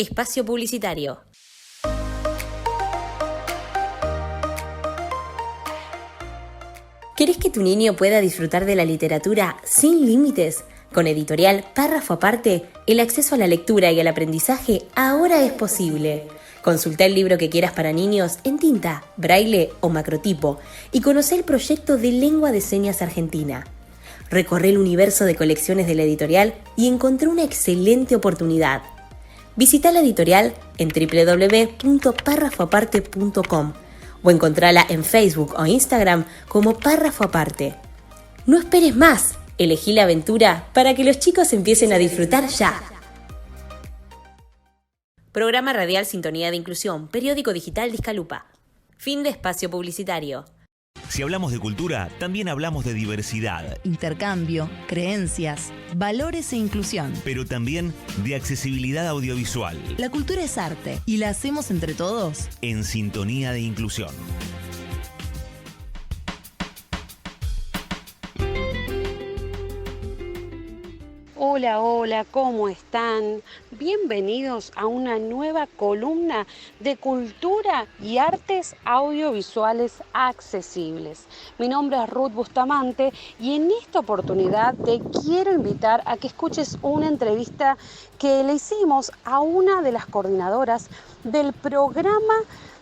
Espacio publicitario. ¿Querés que tu niño pueda disfrutar de la literatura sin límites? Con Editorial Párrafo Aparte, el acceso a la lectura y al aprendizaje ahora es posible. Consulta el libro que quieras para niños en tinta, braille o macrotipo y conoce el proyecto de Lengua de Señas Argentina. Recorre el universo de colecciones de la editorial y encontré una excelente oportunidad. Visita la editorial en www.parrafoaparte.com o encontrala en Facebook o Instagram como Párrafo Aparte. No esperes más, elegí la aventura para que los chicos empiecen a disfrutar ya. Programa Radial Sintonía de Inclusión, periódico digital Discalupa. Fin de espacio publicitario. Si hablamos de cultura, también hablamos de diversidad, intercambio, creencias, valores e inclusión. pero también de accesibilidad audiovisual. La cultura es arte y la hacemos entre todos. En Sintonía de Inclusión. Hola, hola, ¿cómo están? Bienvenidos a una nueva columna de cultura y artes audiovisuales accesibles. Mi nombre es Ruth Bustamante y en esta oportunidad te quiero invitar a que escuches una entrevista que le hicimos a una de las coordinadoras del programa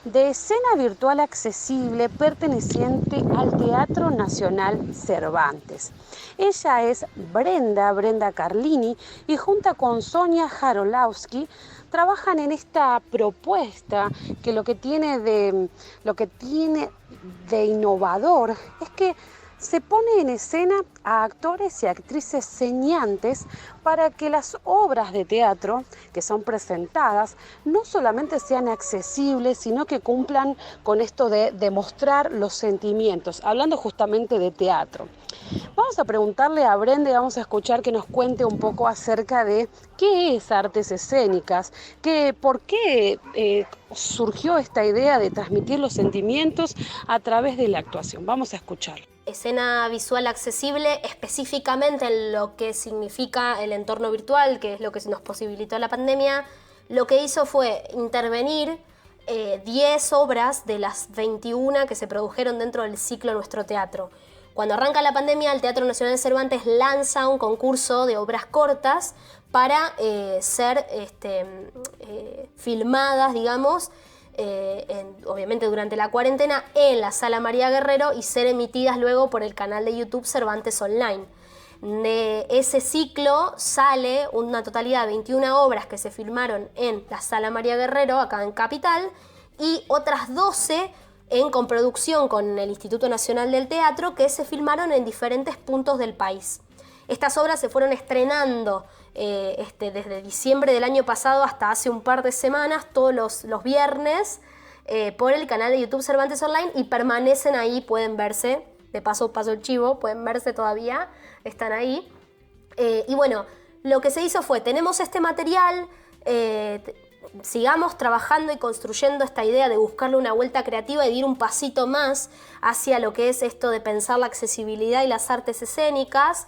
de escena virtual accesible perteneciente al Teatro Nacional Cervantes. Ella es Brenda Carlini, y junto con Sonia Jarolowski trabajan en esta propuesta que lo que tiene de innovador es que se pone en escena a actores y actrices señantes para que las obras de teatro que son presentadas no solamente sean accesibles, sino que cumplan con esto de demostrar los sentimientos, hablando justamente de teatro. Vamos a preguntarle a Brenda y vamos a escuchar que nos cuente un poco acerca de qué es artes escénicas, por qué surgió esta idea de transmitir los sentimientos a través de la actuación. Vamos a escuchar. Escena visual accesible específicamente en lo que significa el entorno virtual, que es lo que nos posibilitó la pandemia, lo que hizo fue intervenir 10 obras de las 21 que se produjeron dentro del ciclo Nuestro Teatro. Cuando arranca la pandemia, el Teatro Nacional Cervantes lanza un concurso de obras cortas para ser filmadas, digamos, obviamente durante la cuarentena, en la Sala María Guerrero y ser emitidas luego por el canal de YouTube Cervantes Online. De ese ciclo sale una totalidad de 21 obras que se filmaron en la Sala María Guerrero, acá en Capital, y otras 12 en coproducción con el Instituto Nacional del Teatro que se filmaron en diferentes puntos del país. Estas obras se fueron estrenando desde diciembre del año pasado hasta hace un par de semanas, todos los viernes, por el canal de YouTube Cervantes Online, y permanecen ahí, pueden verse, de paso el chivo, pueden verse todavía, están ahí. Y bueno, lo que se hizo fue, tenemos este material, sigamos trabajando y construyendo esta idea de buscarle una vuelta creativa y de ir un pasito más hacia lo que es esto de pensar la accesibilidad y las artes escénicas.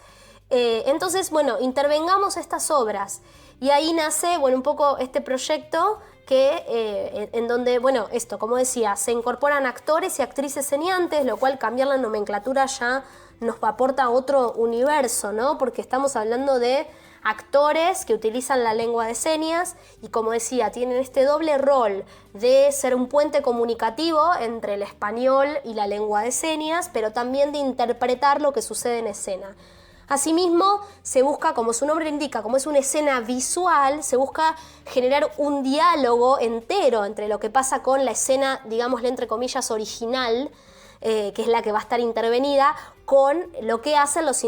Entonces, bueno, intervengamos estas obras y ahí nace, bueno, un poco este proyecto que, en donde, bueno, esto, como decía, se incorporan actores y actrices señantes, lo cual cambiar la nomenclatura ya nos aporta otro universo, ¿no? Porque estamos hablando de actores que utilizan la lengua de señas y, como decía, tienen este doble rol de ser un puente comunicativo entre el español y la lengua de señas, pero también de interpretar lo que sucede en escena. Asimismo, se busca, como su nombre indica, como es una escena visual, se busca generar un diálogo entero entre lo que pasa con la escena, digámosle entre comillas, original, que es la que va a estar intervenida, con lo que hacen los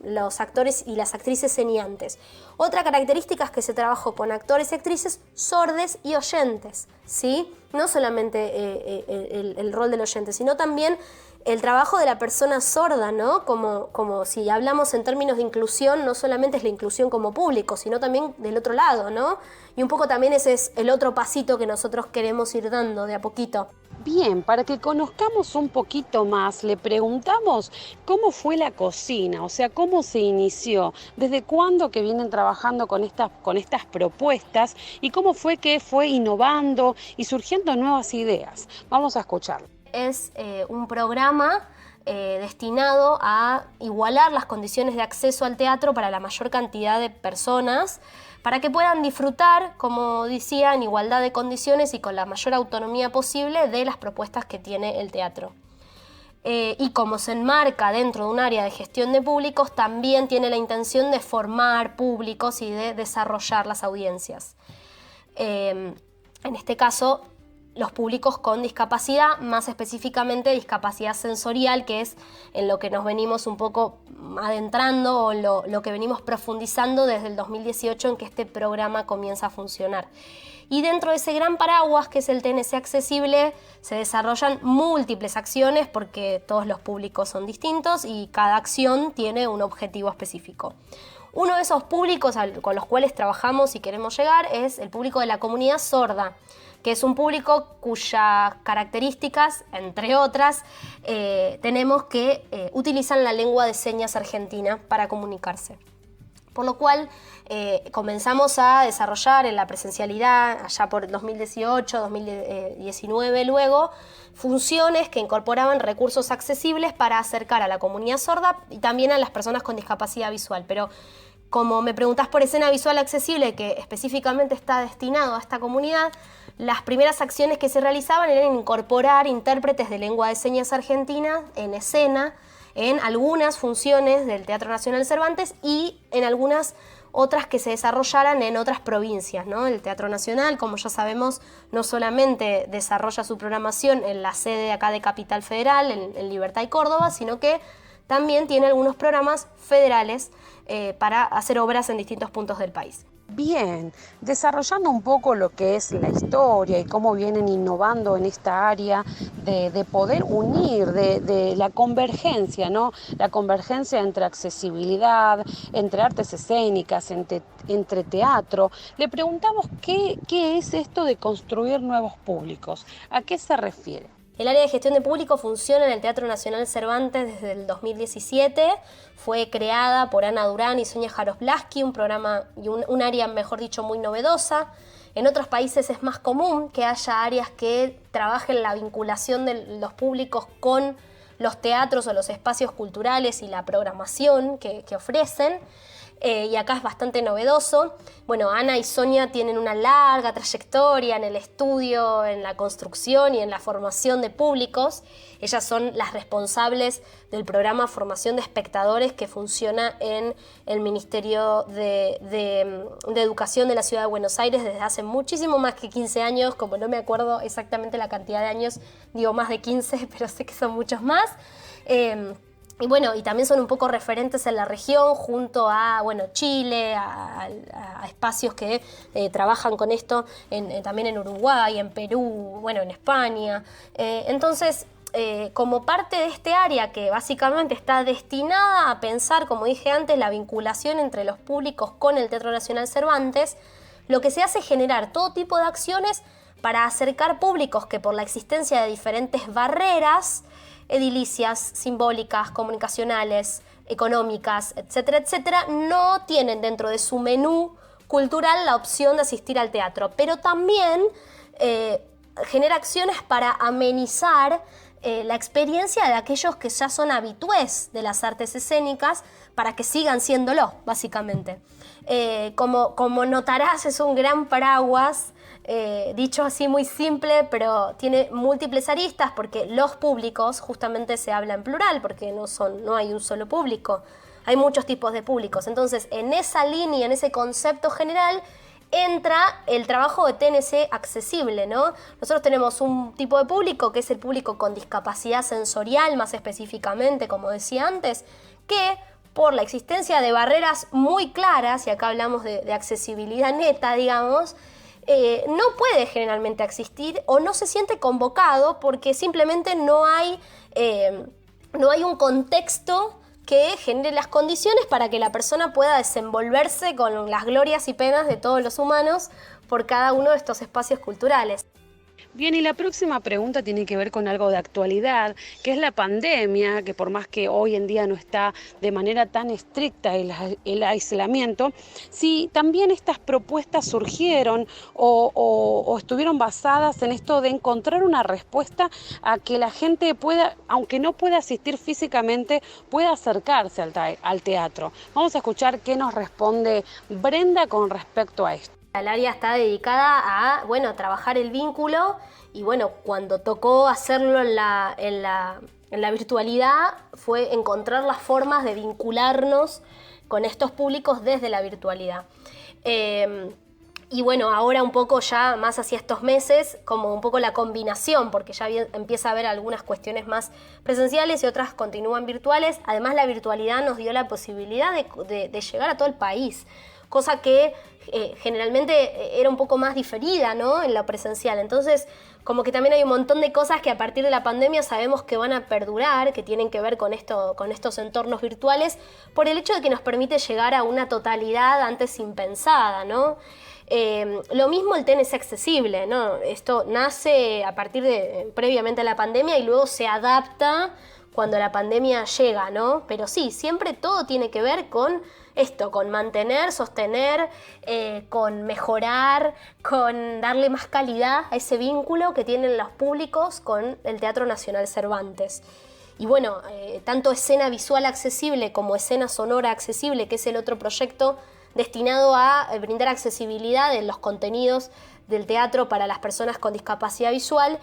los actores y las actrices señantes. Otra característica es que se trabajó con actores y actrices sordes y oyentes, ¿sí? No solamente el rol del oyente, sino también el trabajo de la persona sorda, ¿no? Como si hablamos en términos de inclusión, no solamente es la inclusión como público, sino también del otro lado, ¿no? Y un poco también ese es el otro pasito que nosotros queremos ir dando de a poquito. Bien, para que conozcamos un poquito más, le preguntamos cómo fue la cocina, o sea, cómo se inició, desde cuándo que vienen trabajando con estas propuestas y cómo fue que fue innovando y surgiendo nuevas ideas. Vamos a escucharlo. Es un programa destinado a igualar las condiciones de acceso al teatro para la mayor cantidad de personas, para que puedan disfrutar, como decía, en igualdad de condiciones y con la mayor autonomía posible de las propuestas que tiene el teatro. Y como se enmarca dentro de un área de gestión de públicos, también tiene la intención de formar públicos y de desarrollar las audiencias. En este caso, los públicos con discapacidad, más específicamente discapacidad sensorial, que es en lo que nos venimos un poco adentrando o lo que venimos profundizando desde el 2018 en que este programa comienza a funcionar. Y dentro de ese gran paraguas que es el TNC Accesible se desarrollan múltiples acciones porque todos los públicos son distintos y cada acción tiene un objetivo específico. Uno de esos públicos con los cuales trabajamos y queremos llegar es el público de la comunidad sorda, que es un público cuyas características, entre otras, tenemos que utilizan la lengua de señas argentina para comunicarse. Por lo cual comenzamos a desarrollar en la presencialidad, allá por 2018, 2019 luego, funciones que incorporaban recursos accesibles para acercar a la comunidad sorda y también a las personas con discapacidad visual. Pero como me preguntás por escena visual accesible, que específicamente está destinado a esta comunidad, las primeras acciones que se realizaban eran incorporar intérpretes de lengua de señas argentina en escena, en algunas funciones del Teatro Nacional Cervantes y en algunas otras que se desarrollaran en otras provincias, ¿no? El Teatro Nacional, como ya sabemos, no solamente desarrolla su programación en la sede acá de Capital Federal, en Libertad y Córdoba, sino que también tiene algunos programas federales para hacer obras en distintos puntos del país. Bien, desarrollando un poco lo que es la historia y cómo vienen innovando en esta área de poder unir, de la convergencia, ¿no? La convergencia entre accesibilidad, entre artes escénicas, entre teatro. Le preguntamos qué es esto de construir nuevos públicos, ¿a qué se refiere? El área de gestión de público funciona en el Teatro Nacional Cervantes desde el 2017. Fue creada por Ana Durán y Sonia Jarosblaski, un programa y un área, mejor dicho, muy novedosa. En otros países es más común que haya áreas que trabajen la vinculación de los públicos con los teatros o los espacios culturales y la programación que ofrecen. Y acá es bastante novedoso. Bueno, Ana y Sonia tienen una larga trayectoria en el estudio, en la construcción y en la formación de públicos. Ellas son las responsables del programa Formación de Espectadores que funciona en el Ministerio de Educación de la Ciudad de Buenos Aires desde hace muchísimo más que 15 años, como no me acuerdo exactamente la cantidad de años, digo más de 15, pero sé que son muchos más. Y bueno, y también son un poco referentes en la región junto a Chile, a espacios que trabajan con esto también en Uruguay, en Perú, en España. Entonces, como parte de este área que básicamente está destinada a pensar, como dije antes, la vinculación entre los públicos con el Teatro Nacional Cervantes, lo que se hace es generar todo tipo de acciones para acercar públicos que por la existencia de diferentes barreras edilicias, simbólicas, comunicacionales, económicas, etcétera, etcétera, no tienen dentro de su menú cultural la opción de asistir al teatro, pero también genera acciones para amenizar la experiencia de aquellos que ya son habitués de las artes escénicas para que sigan siéndolo, básicamente. Como notarás, es un gran paraguas, dicho así muy simple, pero tiene múltiples aristas porque los públicos justamente se habla en plural porque no hay un solo público, hay muchos tipos de públicos. Entonces, en esa línea, en ese concepto general, entra el trabajo de TNC accesible, ¿no? Nosotros tenemos un tipo de público que es el público con discapacidad sensorial, más específicamente, como decía antes, que por la existencia de barreras muy claras, y acá hablamos de accesibilidad neta, digamos, no puede generalmente asistir o no se siente convocado porque simplemente no hay un contexto que genere las condiciones para que la persona pueda desenvolverse con las glorias y penas de todos los humanos por cada uno de estos espacios culturales. Bien, y la próxima pregunta tiene que ver con algo de actualidad, que es la pandemia, que por más que hoy en día no está de manera tan estricta el aislamiento, si también estas propuestas surgieron o estuvieron basadas en esto de encontrar una respuesta a que la gente pueda, aunque no pueda asistir físicamente, pueda acercarse al teatro. Vamos a escuchar qué nos responde Brenda con respecto a esto. El área está dedicada a, trabajar el vínculo y, cuando tocó hacerlo en la virtualidad fue encontrar las formas de vincularnos con estos públicos desde la virtualidad. Ahora un poco ya más hacia estos meses, como un poco la combinación, porque ya empieza a haber algunas cuestiones más presenciales y otras continúan virtuales. Además, la virtualidad nos dio la posibilidad de llegar a todo el país, cosa que generalmente era un poco más diferida, ¿no?, en la presencial. Entonces, como que también hay un montón de cosas que a partir de la pandemia sabemos que van a perdurar, que tienen que ver con estos entornos virtuales, por el hecho de que nos permite llegar a una totalidad antes impensada, ¿no? Lo mismo el TNC accesible, ¿no? Esto nace a partir de previamente a la pandemia y luego se adapta cuando la pandemia llega, ¿no? Pero sí, siempre todo tiene que ver con esto, con mantener, sostener, con mejorar, con darle más calidad a ese vínculo que tienen los públicos con el Teatro Nacional Cervantes. Y tanto escena visual accesible como escena sonora accesible, que es el otro proyecto destinado a brindar accesibilidad en los contenidos del teatro para las personas con discapacidad visual,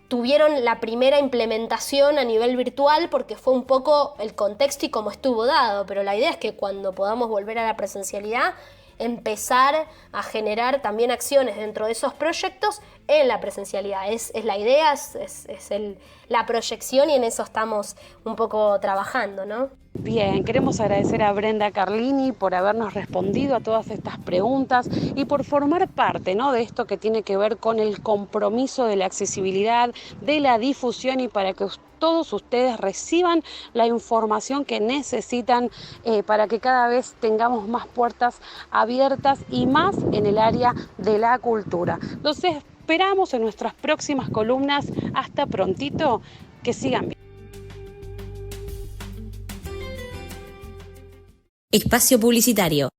tuvieron la primera implementación a nivel virtual porque fue un poco el contexto y cómo estuvo dado, pero la idea es que cuando podamos volver a la presencialidad, empezar a generar también acciones dentro de esos proyectos en la presencialidad. Es la idea, es la proyección y en eso estamos un poco trabajando, ¿no? Bien, queremos agradecer a Brenda Carlini por habernos respondido a todas estas preguntas y por formar parte, ¿no?, de esto que tiene que ver con el compromiso de la accesibilidad, de la difusión y para que todos ustedes reciban la información que necesitan para que cada vez tengamos más puertas abiertas y más en el área de la cultura. Los esperamos en nuestras próximas columnas. Hasta prontito, que sigan bien. Espacio publicitario.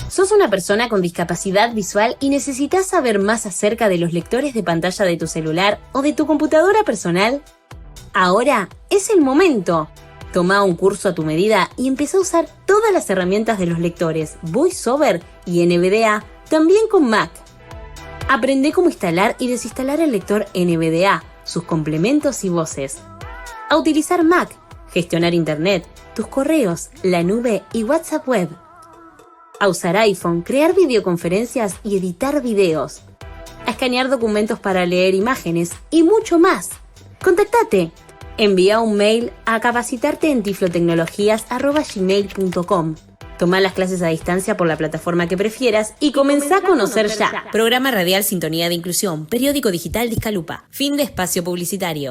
¿Sos una persona con discapacidad visual y necesitas saber más acerca de los lectores de pantalla de tu celular o de tu computadora personal? Ahora es el momento. Toma un curso a tu medida y empieza a usar todas las herramientas de los lectores VoiceOver y NVDA, también con Mac. Aprende cómo instalar y desinstalar el lector NVDA, sus complementos y voces. A utilizar Mac, gestionar Internet, tus correos, la nube y WhatsApp web. A usar iPhone, crear videoconferencias y editar videos. A escanear documentos para leer imágenes y mucho más. ¡Contactate! Envía un mail a capacitarteentiflotecnologías@gmail.com. Toma las clases a distancia por la plataforma que prefieras y comenzá a conocer ya. Programa radial Sintonía de Inclusión, periódico digital Discalupa. Fin de espacio publicitario.